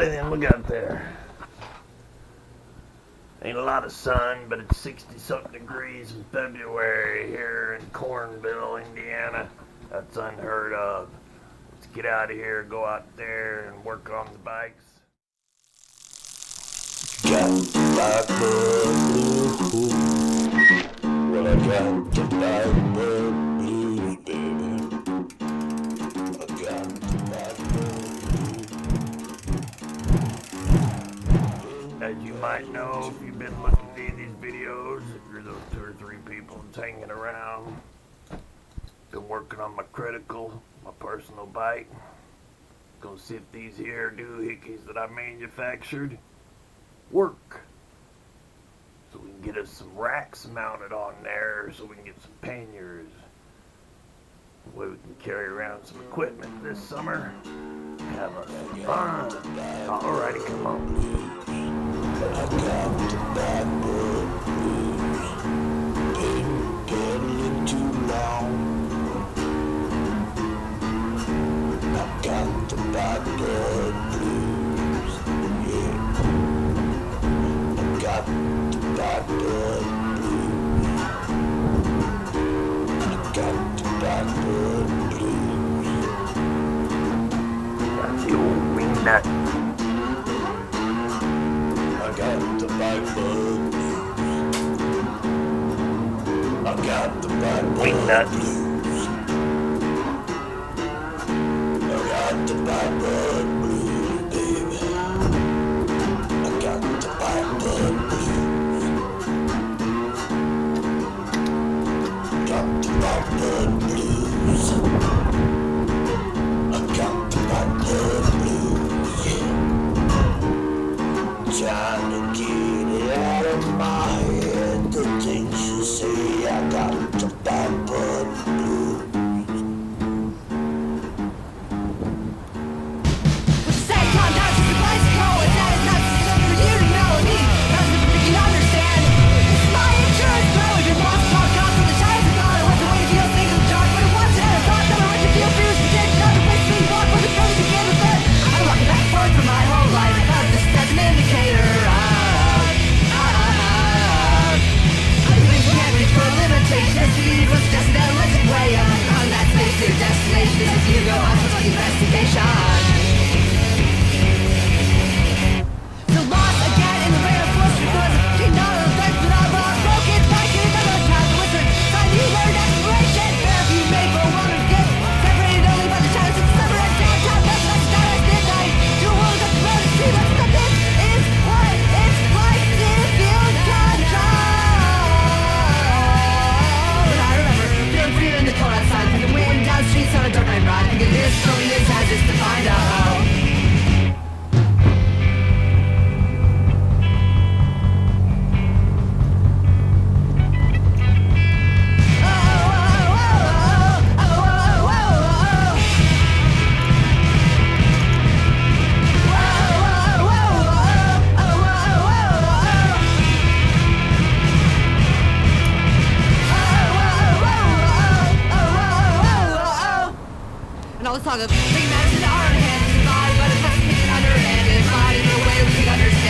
Alrighty then, look out there. Ain't a lot of sun, but it's 60-something degrees in February here in Cornville, Indiana. That's unheard of. Let's get out of here, go out there and work on the bikes. Got the bike blues. Well, I got the bike blues, baby. I got the bike blues. As you might know, if you've been looking at these videos, if you're those 2 or 3 people that's hanging around, been working on my critical, my personal bike. Gonna see if these here doohickeys that I manufactured work. So we can get us some racks mounted on there, so we can get some panniers. That way we can carry around some equipment this summer. Have us some fun. Alrighty, come on. I got the bike blues. Been pedaling too long. I got the bike blues. Yeah. I got the bike blues. I got the bike blues. That's the old wing nut. I got the bike blues. I got the bike Wing nut. blues. I got the bike blues, baby. I got the bike blues. Got the bike blues. I got the bike blues, yeah. Trying to get it out of my head, the things you say. I got the bike blues. Let's talk of big matters in our hands and body, but it's not speaking underhanded body the way we understand.